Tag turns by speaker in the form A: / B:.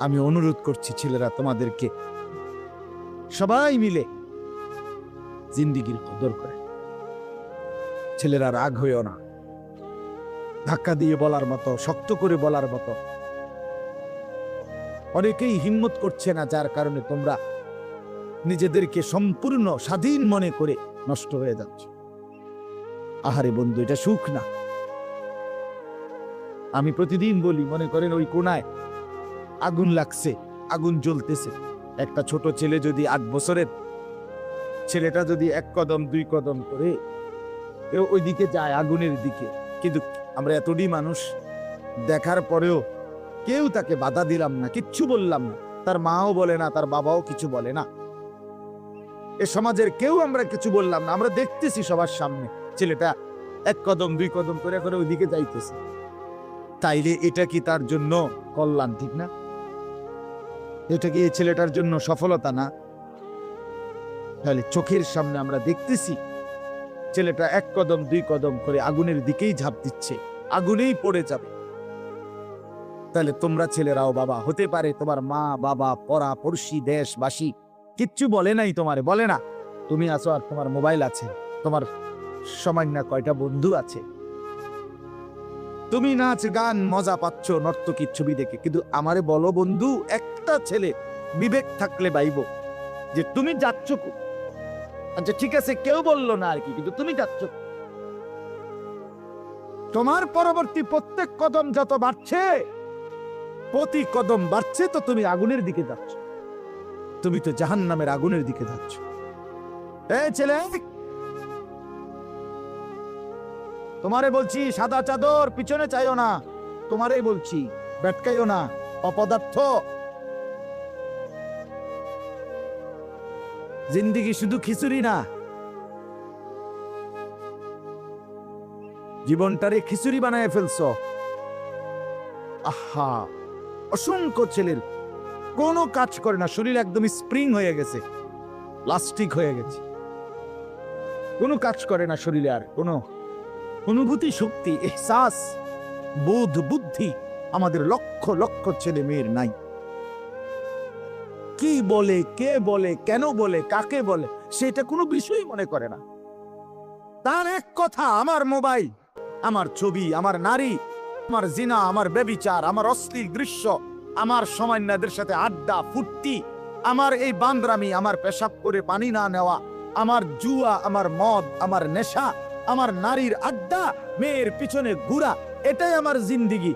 A: আমি অনুরোধ করছি ছেলেরা, তোমাদেরকে সবাই মিলে জিন্দিগির কদর করে। ছেলেরা রাগ হইও না, ধাক্কা দিয়ে বলার মতো, শক্ত করে বলার মতো অনেকেই হিম্মত করছে না, যার কারণে তোমরা নিজেদেরকে সম্পূর্ণ স্বাধীন মনে করে নষ্ট হয়ে যাচ্ছ। আহারে বন্ধু, এটা সুখ না। আমি প্রতিদিন বলি, মনে করেন ওই কোনায় আগুন লাগছে, আগুন জ্বলতেছে, একটা ছোট ছেলে যদি 8 বছরের ছেলেটা যদি 1 কদম 2 কদম করে ওই দিকে যায়, আগুনের দিকে, কিন্তু আমরা এতটি মানুষ দেখার পরেও কেউ তাকে বাধা দিলাম না, কিচ্ছু বললাম না, তার মাও বলে না, তার বাবাও কিছু বলে না, এ সমাজের কেউ আমরা কিছু বললাম না। আমরা দেখতেছি সবার সামনে ছেলেটা 1 কদম 2 কদম করে করে ওইদিকে যাইতেছে। তাইলে এটা কি তার জন্য কল্যাণ? ঠিক না? এটা কি এই ছেলেটার জন্য সফলতা না? তাহলে চোখের সামনে আমরা দেখতেছি ছেলেটা 1 কদম 2 কদম করে আগুনের দিকেই ঝাঁপ দিচ্ছে, আগুনেই পড়ে যাবে। তাহলে তোমরা ছেলেরাও বাবা হতে পারে, তোমার মা বাবা পড়া পড়শি দেশবাসী কিচ্ছু বলে নাই, তোমারে বলে না, তুমি আছো আর তোমার মোবাইল আছে, তোমার সামান্য কয়টা বন্ধু আছে, তুমি নাচ গান মজা পাচ্ছ নর্তকীর ছবি দেখে, কিন্তু আমারে বলো বন্ধু, একটা ছেলে বিবেক থাকলে বাইব যে তুমি যাচ্ছ। আচ্ছা ঠিক আছে, কেউ বললো না আর কি, কিন্তু তুমি যাচ্ছ, তোমার পরবর্তী প্রত্যেক কদম যত বাড়ছে, প্রতি কদম বাড়ছে, তো তুমি আগুনের দিকে যাচ্ছ, তুমি তো জাহান্নামের আগুনের দিকে যাচ্ছ। এই ছেলে, তোমারে বলছি সাদা চাদর পিছনে চাইও না, তোমারই বলছি বেটকাইও না, অপদার্থ। জিন্দিগি শুধু খিচুড়ি না, জীবনটারে খিচুড়ি বানায় ফেলছো। আহা, অসংখ্য ছেলের কোনো কাজ করে না, শরীর একদম স্প্রিং হয়ে গেছে, প্লাস্টিক হয়ে গেছে, কোনো কাজ করে না শরীরে, আর কোনো অনুভূতি শক্তি এহসাস বোধ বুদ্ধি আমাদের লক্ষ লক্ষ ছেলে মেয়ের নাই। কি বলে, কে বলে, কেন বলে, কাকে বলে, সেটা কোনো বিষয়ই মনে করে না। তার এক কথা, আমার মোবাইল, আমার ছবি, আমার নারী, আমার জিনা, আমার ব্যভিচার, আমার অশ্লীল দৃশ্য, আমার সামান্যদের সাথে আড্ডা ফুর্তি, আমার এই বান্দরামি, আমার পেশাব করে পানি না নেওয়া, আমার জুয়া, আমার মদ, আমার নেশা, আমার নারীর আড্ডা, মেয়ের পিছনে ঘুরা, এটাই আমার জিন্দিগি।